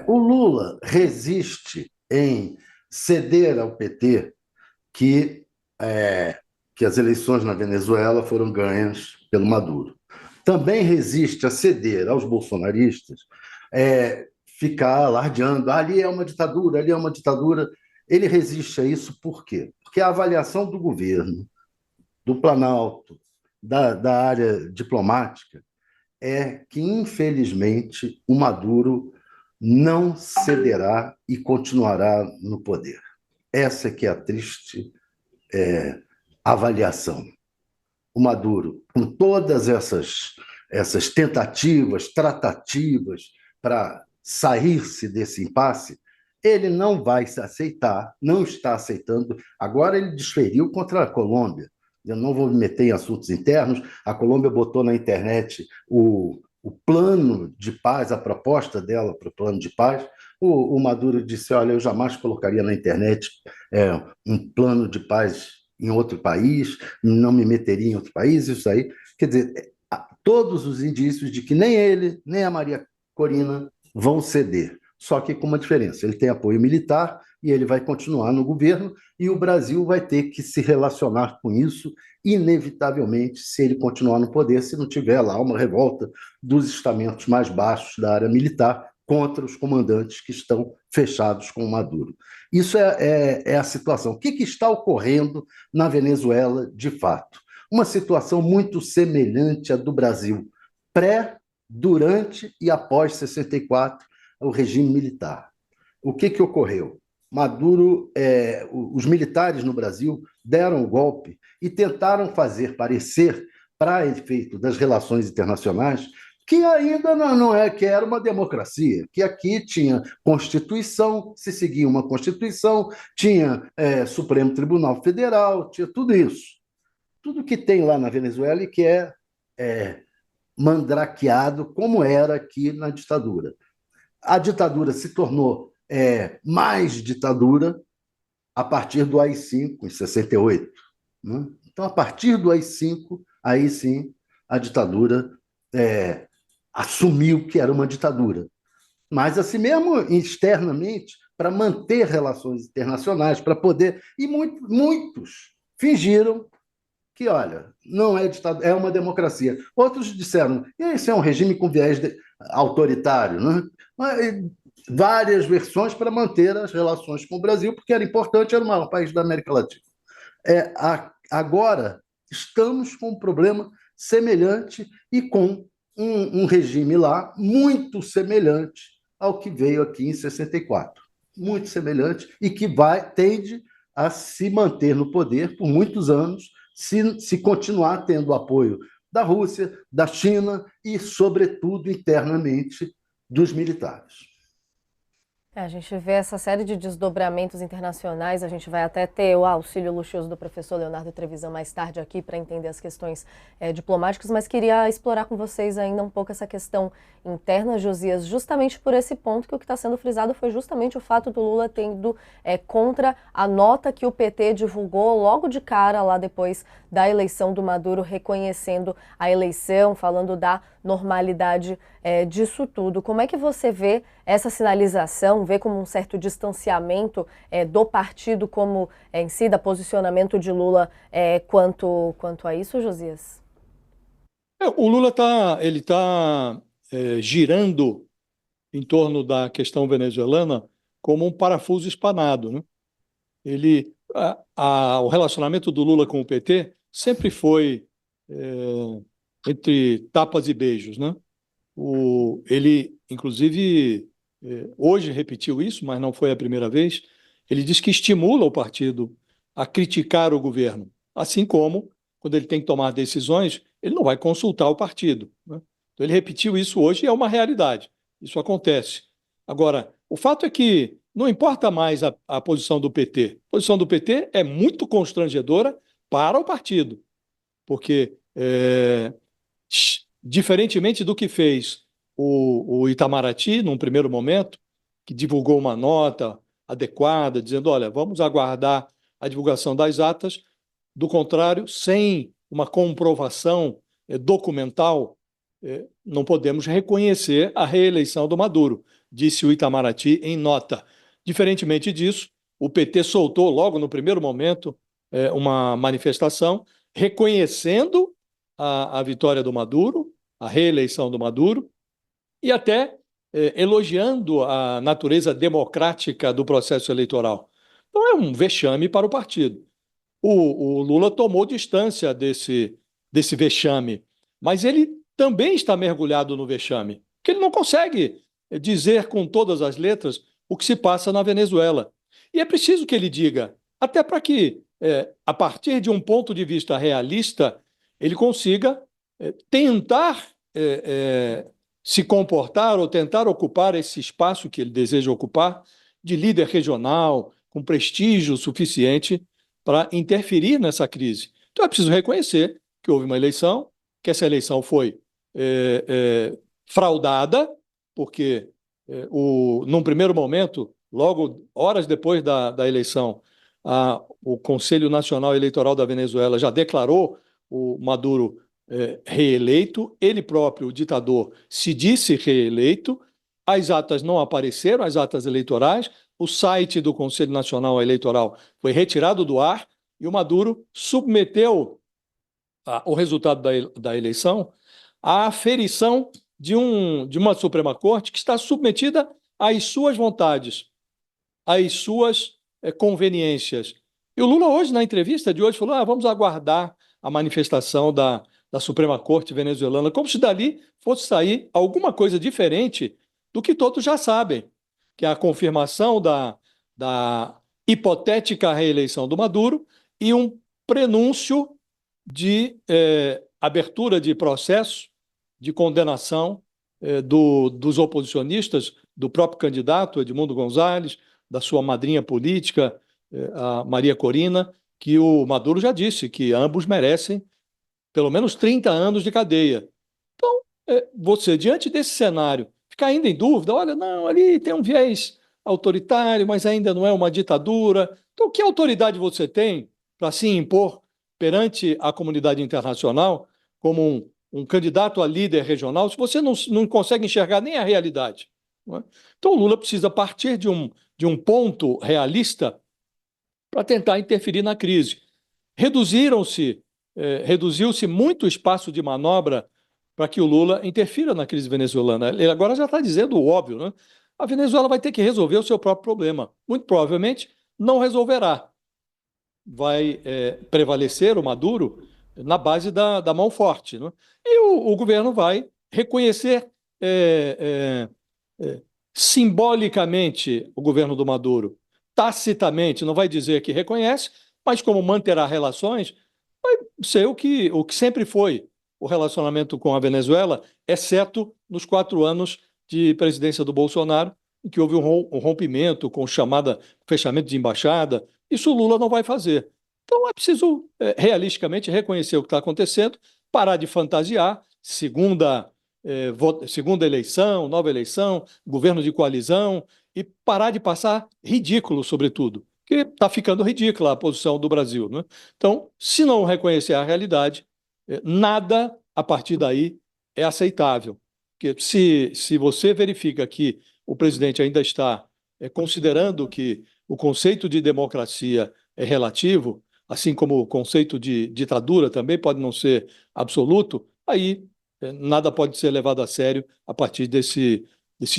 O Lula resiste em ceder ao PT que, que as eleições na Venezuela foram ganhas pelo Maduro. Também resiste a ceder aos bolsonaristas, ficar alardeando, ali é uma ditadura, ali é uma ditadura. Ele resiste a isso por quê? Porque a avaliação do governo, do Planalto, da área diplomática, é que, infelizmente, o Maduro não cederá e continuará no poder. Essa que é a triste avaliação. O Maduro, com todas essas tentativas, tratativas para sair-se desse impasse, ele não vai se aceitar, não está aceitando. Agora ele desferiu contra a Colômbia. Eu não vou me meter em assuntos internos. A Colômbia botou na internet o plano de paz, a proposta dela para o plano de paz. O Maduro disse: olha, eu jamais colocaria na internet um plano de paz em outro país, não me meteria em outro país, isso aí. Quer dizer, todos os indícios de que nem ele, nem a Maria Corina vão ceder. Só que com uma diferença: ele tem apoio militar e ele vai continuar no governo, e o Brasil vai ter que se relacionar com isso, inevitavelmente, se ele continuar no poder, se não tiver lá uma revolta dos estamentos mais baixos da área militar contra os comandantes que estão fechados com o Maduro. Isso é a situação. O que está ocorrendo na Venezuela de fato? Uma situação muito semelhante à do Brasil, pré, durante e após 64, o regime militar. O que ocorreu? Maduro, os militares no Brasil deram o golpe e tentaram fazer parecer, para efeito das relações internacionais, que ainda não é que era uma democracia, que aqui tinha Constituição, se seguia uma Constituição, tinha Supremo Tribunal Federal, tinha tudo isso. Tudo que tem lá na Venezuela e que é mandrakeado, como era aqui na ditadura. A ditadura se tornou mais ditadura a partir do AI-5, em 68. Né? Então, a partir do AI-5, aí sim, a ditadura assumiu que era uma ditadura. Mas, assim mesmo, externamente, para manter relações internacionais, para poder... E muitos fingiram que, olha, não é ditadura, é uma democracia. Outros disseram, esse é um regime com viés autoritário, né? Várias versões para manter as relações com o Brasil, porque era importante, era o maior país da América Latina. Agora, estamos com um problema semelhante e com um regime lá muito semelhante ao que veio aqui em 64. Muito semelhante e que tende a se manter no poder por muitos anos, se continuar tendo o apoio da Rússia, da China e, sobretudo, internamente, dos militares. A gente vê essa série de desdobramentos internacionais, a gente vai até ter o auxílio luxuoso do professor Leonardo Trevisan mais tarde aqui para entender as questões diplomáticas, mas queria explorar com vocês ainda um pouco essa questão interna, Josias, justamente por esse ponto que o que está sendo frisado foi justamente o fato do Lula ter ido contra a nota que o PT divulgou logo de cara lá depois da eleição do Maduro, reconhecendo a eleição, falando da normalidade disso tudo. Como é que você vê essa sinalização, vê como um certo distanciamento do partido como em si, da posicionamento de Lula quanto a isso, Josias? O Lula tá girando em torno da questão venezuelana como um parafuso espanado, né? O relacionamento do Lula com o PT sempre foi entre tapas e beijos, né? Ele, inclusive, hoje repetiu isso, mas não foi a primeira vez. Ele diz que estimula o partido a criticar o governo, assim como, quando ele tem que tomar decisões, ele não vai consultar o partido, né? Então, ele repetiu isso hoje e é uma realidade. Isso acontece. Agora, o fato é que não importa mais a posição do PT. A posição do PT é muito constrangedora para o partido, porque diferentemente do que fez o Itamaraty, num primeiro momento, que divulgou uma nota adequada, dizendo, olha, vamos aguardar a divulgação das atas, do contrário, sem uma comprovação documental, não podemos reconhecer a reeleição do Maduro. disse o Itamaraty em nota. Diferentemente disso, o PT soltou logo no primeiro momento uma manifestação reconhecendo a vitória do Maduro, a reeleição do Maduro, e até elogiando a natureza democrática do processo eleitoral. Então é um vexame para o partido. O Lula tomou distância desse vexame, mas ele também está mergulhado no vexame, porque ele não consegue dizer com todas as letras o que se passa na Venezuela. E é preciso que ele diga, até para que, a partir de um ponto de vista realista, ele consiga tentar se comportar ou tentar ocupar esse espaço que ele deseja ocupar de líder regional, com prestígio suficiente para interferir nessa crise. Então é preciso reconhecer que houve uma eleição, que essa eleição foi fraudada, porque num primeiro momento, logo horas depois da eleição, o Conselho Nacional Eleitoral da Venezuela já declarou o Maduro reeleito, ele próprio, o ditador, se disse reeleito, as atas não apareceram, as atas eleitorais, o site do Conselho Nacional Eleitoral foi retirado do ar e o Maduro submeteu o resultado da eleição à aferição de uma Suprema Corte que está submetida às suas vontades, às suas conveniências. E o Lula hoje, na entrevista de hoje, falou, vamos aguardar a manifestação da Suprema Corte venezuelana, como se dali fosse sair alguma coisa diferente do que todos já sabem, que é a confirmação da hipotética reeleição do Maduro e um prenúncio de abertura de processo de condenação dos oposicionistas, do próprio candidato Edmundo Gonzalez, da sua madrinha política, a Maria Corina, que o Maduro já disse que ambos merecem pelo menos 30 anos de cadeia. Então, você, diante desse cenário, fica ainda em dúvida, olha, não, ali tem um viés autoritário, mas ainda não é uma ditadura. Então, que autoridade você tem para se impor perante a comunidade internacional como um candidato a líder regional, se você não consegue enxergar nem a realidade? Não é? Então, o Lula precisa partir de um ponto realista para tentar interferir na crise. Reduziu-se muito o espaço de manobra para que o Lula interfira na crise venezuelana. Ele agora já está dizendo o óbvio, né? A Venezuela vai ter que resolver o seu próprio problema. Muito provavelmente não resolverá. Vai prevalecer o Maduro na base da mão forte, né? E o governo vai reconhecer simbolicamente o governo do Maduro, tacitamente, não vai dizer que reconhece, mas como manterá relações, vai ser o que sempre foi o relacionamento com a Venezuela, exceto nos 4 anos de presidência do Bolsonaro, em que houve um rompimento com fechamento de embaixada. Isso o Lula não vai fazer. Então é preciso realisticamente reconhecer o que está acontecendo, parar de fantasiar, segunda eleição, nova eleição, governo de coalizão, e parar de passar ridículo, sobretudo, porque está ficando ridícula a posição do Brasil, né? Então, se não reconhecer a realidade, nada a partir daí é aceitável. Porque se você verifica que o presidente ainda está considerando que o conceito de democracia é relativo, assim como o conceito de ditadura também pode não ser absoluto, aí nada pode ser levado a sério a partir desse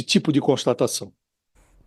tipo de constatação.